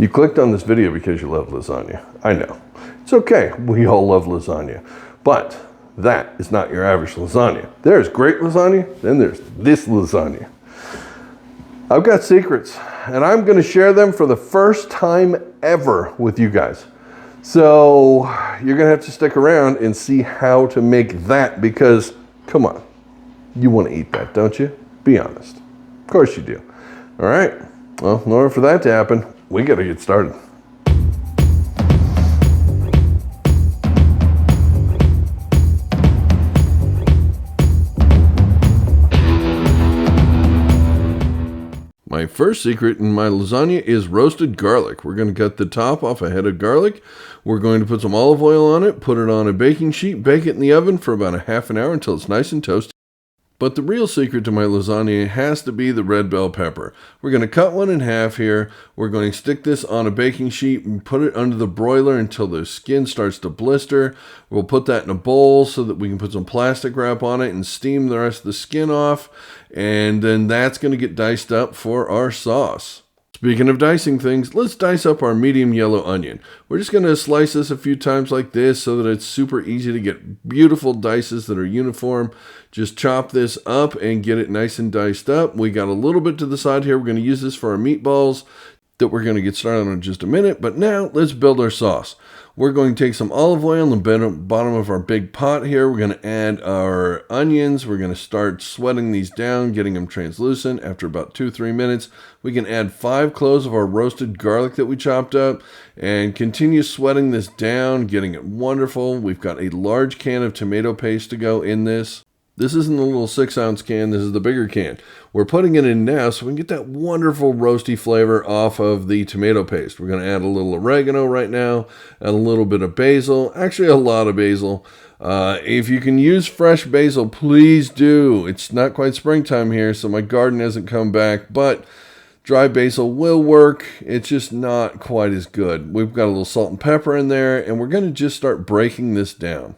You clicked on this video because you love lasagna. I know. It's okay. We all love lasagna. But that is not your average lasagna. There's great lasagna, then there's this lasagna. I've got secrets, and I'm going to share them for the first time ever with you guys. So you're going to have to stick around and see how to make that, because, come on, you want to eat that, don't you? Be honest. Of course you do. All right. Well, in order for that to happen, we got to get started. My first secret in my lasagna is roasted garlic. We're going to cut the top off a head of garlic. We're going to put some olive oil on it, put it on a baking sheet, bake it in the oven for about a half an hour until it's nice and toasty. But the real secret to my lasagna has to be the red bell pepper. We're going to cut one in half here. We're going to stick this on a baking sheet and put it under the broiler until the skin starts to blister. We'll put that in a bowl so that we can put some plastic wrap on it and steam the rest of the skin off. And then that's going to get diced up for our sauce. Speaking of dicing things, let's dice up our medium yellow onion. We're just going to slice this a few times like this so that it's super easy to get beautiful dices that are uniform. Just chop this up and get it nice and diced up. We got a little bit to the side here. We're going to use this for our meatballs that we're going to get started on in just a minute. But now let's build our sauce. We're going to take some olive oil in the bottom of our big pot here. We're going to add our onions. We're going to start sweating these down, getting them translucent. After about 2-3 minutes, we can add 5 cloves of our roasted garlic that we chopped up and continue sweating this down, getting it wonderful. We've got a large can of tomato paste to go in this. This isn't the little 6-ounce can, this is the bigger can. We're putting it in now so we can get that wonderful roasty flavor off of the tomato paste. We're going to add a little oregano right now, and a little bit of basil, actually a lot of basil. If you can use fresh basil, please do. It's not quite springtime here, so my garden hasn't come back, but dry basil will work. It's just not quite as good. We've got a little salt and pepper in there, and we're going to just start breaking this down.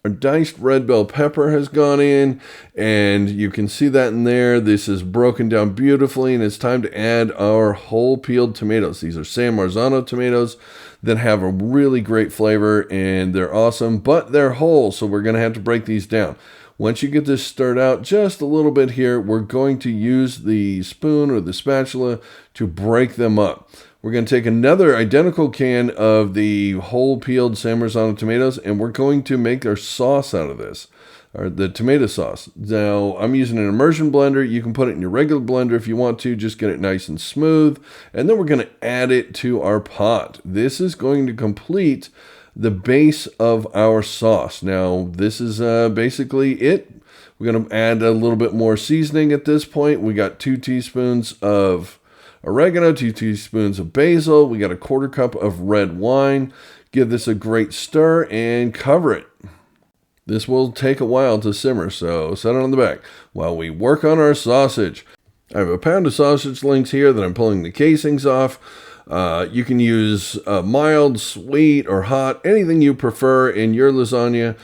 Our diced red bell pepper has gone in, and you can see that in there. This is broken down beautifully, and it's time to add our whole peeled tomatoes. These are San Marzano tomatoes that have a really great flavor, and they're awesome, but they're whole, so we're going to have to break these down. Once you get this stirred out just a little bit here, we're going to use the spoon or the spatula to break them up. We're going to take another identical can of the whole peeled San Marzano tomatoes, and we're going to make our sauce out of this, or the tomato sauce. Now, I'm using an immersion blender. You can put it in your regular blender if you want to, just get it nice and smooth. And then we're going to add it to our pot. This is going to complete the base of our sauce. Now, this is basically it. We're going to add a little bit more seasoning at this point. We got 2 teaspoons of oregano, 2 teaspoons of basil. We got a 1/4 cup of red wine. Give this a great stir and cover it. This will take a while to simmer, so set it on the back while we work on our sausage. I have a pound of sausage links here that I'm pulling the casings off. You can use mild, sweet, or hot, anything you prefer in your lasagna.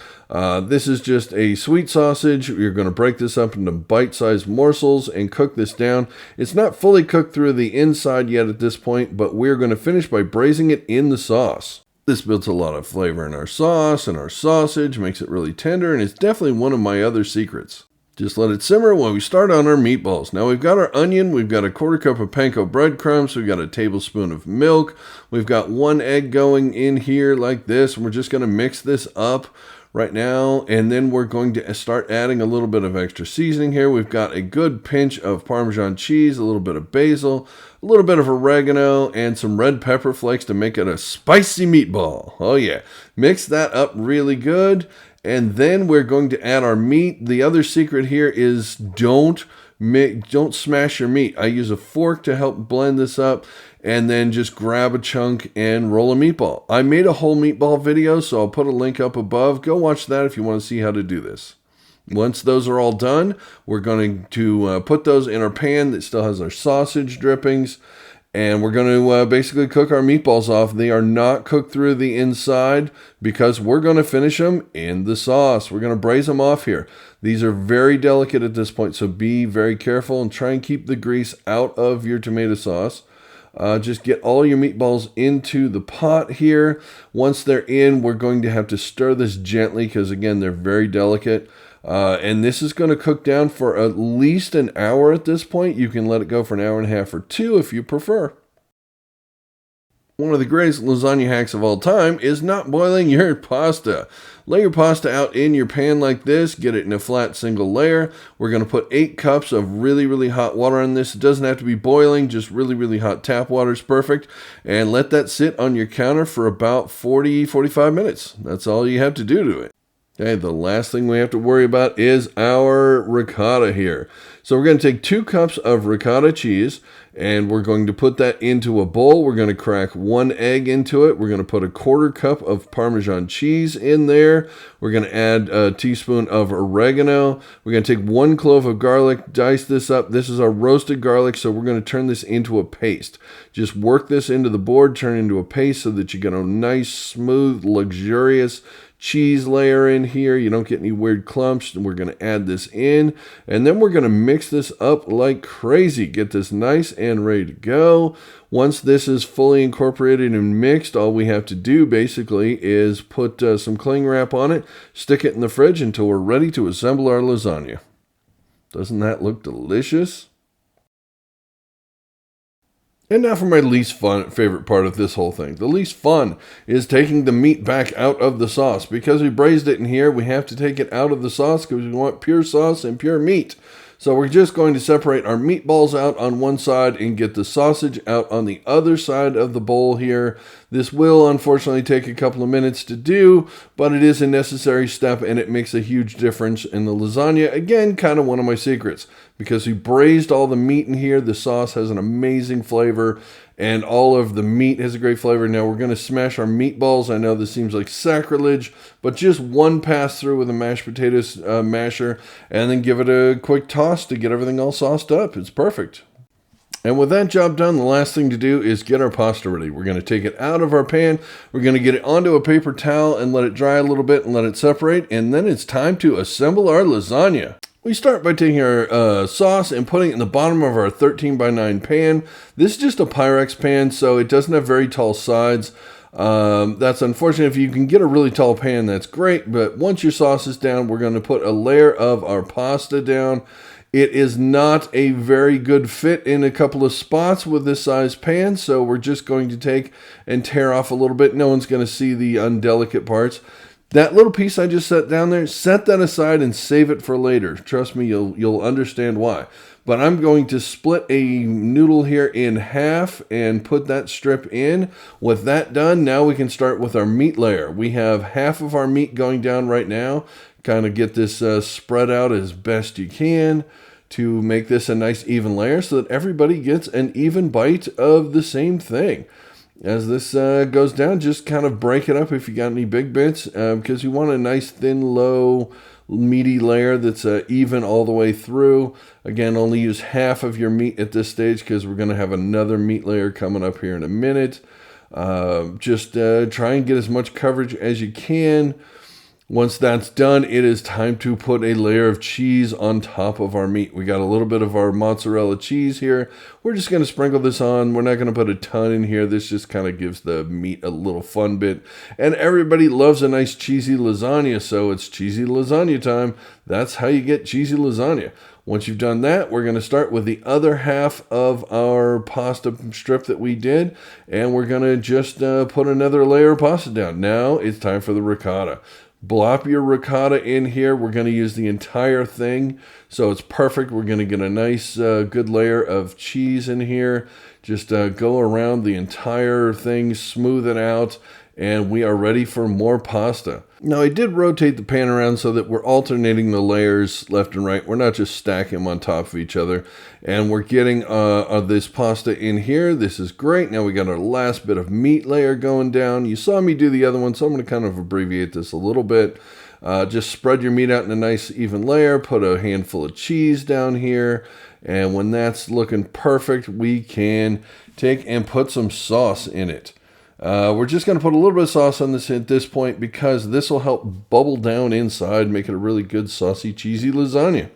This is just a sweet sausage. You're going to break this up into bite-sized morsels and cook this down. It's not fully cooked through the inside yet at this point, but we're going to finish by braising it in the sauce. This builds a lot of flavor in our sauce and our sausage, makes it really tender, and it's definitely one of my other secrets. Just let it simmer while we start on our meatballs. Now we've got our onion, we've got a 1/4 cup of panko breadcrumbs, we've got a tablespoon of milk, we've got 1 egg going in here like this, and we're just going to mix this up right now, and then we're going to start adding a little bit of extra seasoning here. We've got a good pinch of Parmesan cheese, a little bit of basil, a little bit of oregano, and some red pepper flakes to make it a spicy meatball. Oh yeah, mix that up really good. And then we're going to add our meat. The other secret here is don't smash your meat. I use a fork to help blend this up, and then just grab a chunk and roll a meatball. I made a whole meatball video, so I'll put a link up above. Go watch that if you want to see how to do this. Once those are all done, we're going to put those in our pan that still has our sausage drippings. And we're going to basically cook our meatballs off. They are not cooked through the inside because we're going to finish them in the sauce. We're going to braise them off here. These are very delicate at this point, so be very careful and try and keep the grease out of your tomato sauce. Just get all your meatballs into the pot here. Once they're in, we're going to have to stir this gently because, again, they're very delicate. And this is going to cook down for at least an hour at this point. You can let it go for an hour and a half or two if you prefer. One of the greatest lasagna hacks of all time is not boiling your pasta. Lay your pasta out in your pan like this. Get it in a flat single layer. We're going to put 8 cups of really, really hot water on this. It doesn't have to be boiling. Just really, really hot tap water is perfect. And let that sit on your counter for about 40-45 minutes. That's all you have to do to it. Okay, the last thing we have to worry about is our ricotta here. So we're going to take 2 cups of ricotta cheese, and we're going to put that into a bowl. We're going to crack 1 egg into it. We're going to put a 1/4 cup of Parmesan cheese in there. We're going to add a teaspoon of oregano. We're going to take 1 clove of garlic, dice this up. This is our roasted garlic, so we're going to turn this into a paste. Just work this into the board, turn it into a paste so that you get a nice, smooth, luxurious cheese layer in here. You don't get any weird clumps. And we're going to add this in, and then we're going to mix this up like crazy. Get this nice and ready to go. Once this is fully incorporated and mixed, all we have to do basically is put some cling wrap on it, stick it in the fridge until we're ready to assemble our lasagna. Doesn't that look delicious? And now for my least favorite part of this whole thing. The least fun is taking the meat back out of the sauce. Because we braised it in here, we have to take it out of the sauce because we want pure sauce and pure meat. So we're just going to separate our meatballs out on one side and get the sausage out on the other side of the bowl here. This will unfortunately take a couple of minutes to do, but it is a necessary step and it makes a huge difference in the lasagna. Again, kind of one of my secrets. Because we braised all the meat in here, the sauce has an amazing flavor and all of the meat has a great flavor. Now we're going to smash our meatballs. I know this seems like sacrilege, but just one pass through with a mashed potatoes masher and then give it a quick toss to get everything all sauced up. It's perfect. And with that job done, the last thing to do is get our pasta ready. We're going to take it out of our pan. We're going to get it onto a paper towel and let it dry a little bit and let it separate. And then it's time to assemble our lasagna. We start by taking our sauce and putting it in the bottom of our 13x9 pan. This is just a Pyrex pan, so it doesn't have very tall sides. That's unfortunate. If you can get a really tall pan, that's great. But once your sauce is down, we're going to put a layer of our pasta down. It is not a very good fit in a couple of spots with this size pan, so we're just going to take and tear off a little bit. No one's going to see the undelicate parts. That little piece I just set down there, set that aside and save it for later. Trust me, you'll understand why. But I'm going to split a noodle here in half and put that strip in. With that done, now we can start with our meat layer. We have half of our meat going down right now. Kind of get this spread out as best you can to make this a nice even layer so that everybody gets an even bite of the same thing. As this goes down, just kind of break it up if you got any big bits, because you want a nice thin, low, meaty layer that's even all the way through. Again, only use half of your meat at this stage because we're going to have another meat layer coming up here in a minute. Just try and get as much coverage as you can. Once that's done, it is time to put a layer of cheese on top of our meat. We got a little bit of our mozzarella cheese here. We're just going to sprinkle this on. We're not going to put a ton in here. This just kind of gives the meat a little fun bit. And everybody loves a nice cheesy lasagna, so it's cheesy lasagna time. That's how you get cheesy lasagna. Once you've done that, we're going to start with the other half of our pasta strip that we did, and we're going to just put another layer of pasta down. Now it's time for the ricotta. Blop your ricotta in here. We're going to use the entire thing, so it's perfect. We're going to get a nice, good layer of cheese in here. Just go around the entire thing, smooth it out, and we are ready for more pasta. Now, I did rotate the pan around so that we're alternating the layers left and right. We're not just stacking them on top of each other. And we're getting this pasta in here. This is great. Now we got our last bit of meat layer going down. You saw me do the other one, so I'm going to kind of abbreviate this a little bit. Just spread your meat out in a nice even layer. Put a handful of cheese down here. And when that's looking perfect, we can take and put some sauce in it. We're just going to put a little bit of sauce on this at this point because this will help bubble down inside, make it a really good saucy, cheesy lasagna.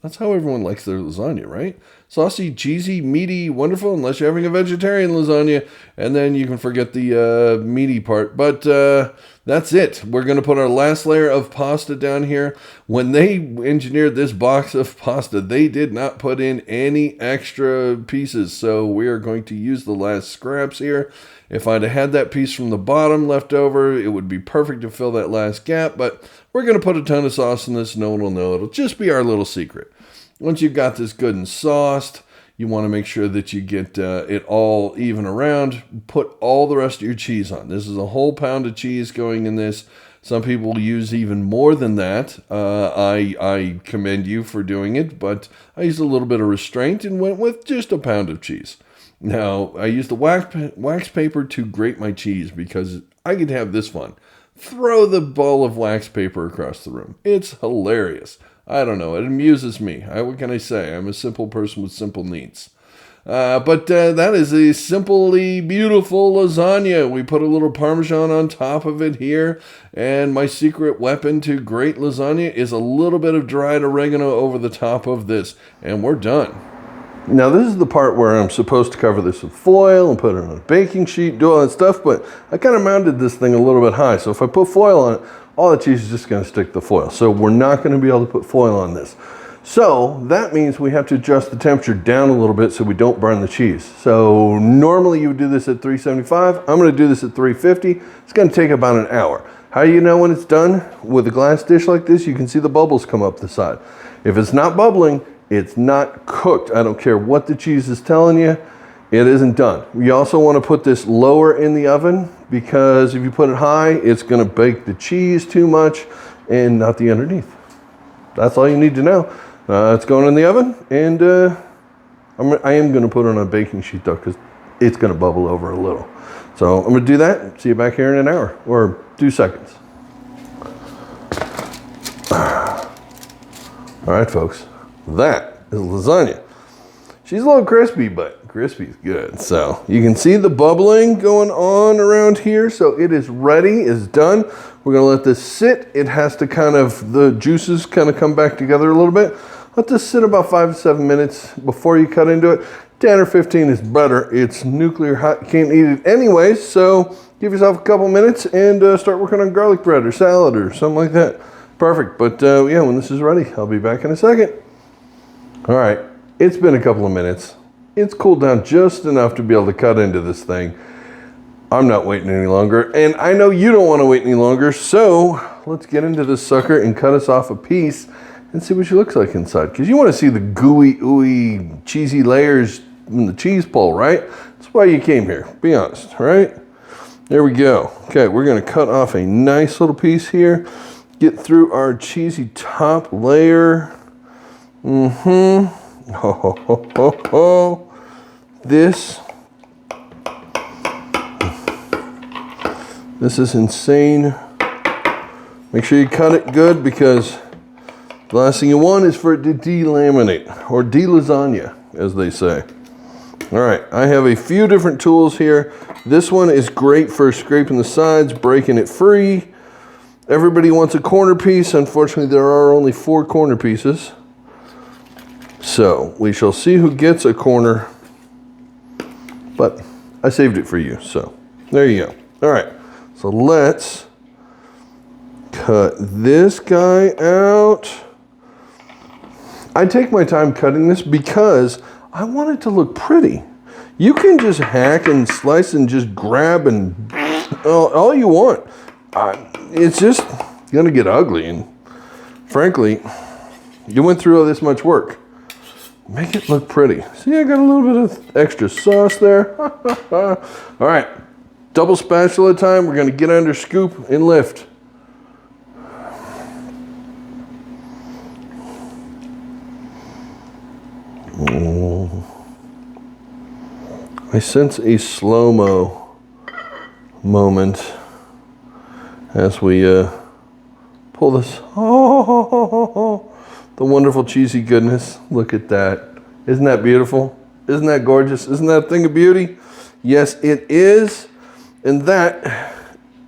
That's how everyone likes their lasagna, right? saucy, cheesy, meaty, wonderful, unless you're having a vegetarian lasagna, and then you can forget the meaty part. But that's it. We're going to put our last layer of pasta down here. When they engineered this box of pasta, they did not put in any extra pieces, so we are going to use the last scraps here. If I'd have had that piece from the bottom left over, it would be perfect to fill that last gap, but we're going to put a ton of sauce in this. No one will know. It'll just be our little secret. Once you've got this good and sauced, you want to make sure that you get it all even around. Put all the rest of your cheese on. This is a whole pound of cheese going in this. Some people use even more than that. I commend you for doing it, but I used a little bit of restraint and went with just a pound of cheese. Now, I used the wax paper to grate my cheese because I could have this fun. Throw the ball of wax paper across the room. It's hilarious. I don't know. It amuses me. What can I say? I'm a simple person with simple needs. But that is a simply beautiful lasagna. We put a little Parmesan on top of it here. And my secret weapon to great lasagna is a little bit of dried oregano over the top of this. And we're done. Now this is the part where I'm supposed to cover this with foil and put it on a baking sheet, do all that stuff, but I kind of mounted this thing a little bit high. So if I put foil on it, all the cheese is just going to stick to the foil. So we're not going to be able to put foil on this. So that means we have to adjust the temperature down a little bit so we don't burn the cheese. So normally you would do this at 375. I'm going to do this at 350. It's going to take about an hour. How do you know when it's done? With a glass dish like this, you can see the bubbles come up the side. If it's not bubbling, it's not cooked. I don't care what the cheese is telling you, it isn't done. You also want to put this lower in the oven because if you put it high, it's going to bake the cheese too much and not the underneath. That's all you need to know. It's going in the oven, and I am going to put it on a baking sheet though because it's going to bubble over a little. So I'm going to do that. See you back here in an hour or 2 seconds. All right, folks. That is lasagna. She's a little crispy, but crispy is good. So you can see the bubbling going on around here. So it is ready, it's done. We're gonna let this sit. It has to the juices kind of come back together a little bit. Let this sit about 5 to 7 minutes before you cut into it. 10 or 15 is better. It's nuclear hot, you can't eat it anyways. So give yourself a couple minutes and start working on garlic bread or salad or something like that. Perfect, but yeah, when this is ready, I'll be back in a second. All right, it's been a couple of minutes. It's cooled down just enough to be able to cut into this thing. I'm not waiting any longer, and I know you don't want to wait any longer, so let's get into this sucker and cut us off a piece and see what she looks like inside. Because you want to see the gooey, ooey, cheesy layers in the cheese pull, right? That's why you came here, be honest, right? There we go. Okay, we're going to cut off a nice little piece here. Get through our cheesy top layer. This is insane. Make sure you cut it good because the last thing you want is for it to delaminate or de-lasagna, as they say. All right, I have a few different tools here. This one is great for scraping the sides, breaking it free. Everybody wants a corner piece. Unfortunately, there are only 4 corner pieces. So we shall see who gets a corner, but I saved it for you. So there you go. All right, so let's cut this guy out. I take my time cutting this because I want it to look pretty. You can just hack and slice and just grab and all you want. It's just gonna get ugly, and frankly, you went through all this much work. Make it look pretty. See, I got a little bit of extra sauce there. All right, double spatula time. We're gonna get under, scoop, and lift. I sense a slow-mo moment as we pull this. Oh, the wonderful cheesy goodness. Look at that. Isn't that beautiful? Isn't that gorgeous? Isn't that a thing of beauty? Yes, it is. And that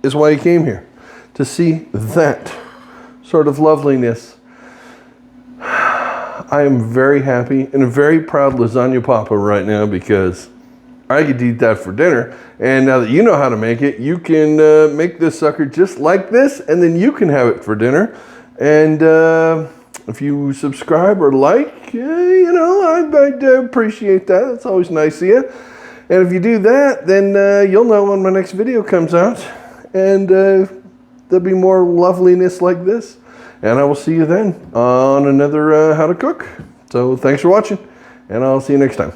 is why you came here, to see that sort of loveliness. I am very happy and a very proud lasagna papa right now because I could eat that for dinner. And now that you know how to make it, you can make this sucker just like this, and then you can have it for dinner. And if you subscribe or like, you know, I'd appreciate that. It's always nice of you. And if you do that, then you'll know when my next video comes out. And there'll be more loveliness like this. And I will see you then on another How to Cook. So thanks for watching, and I'll see you next time.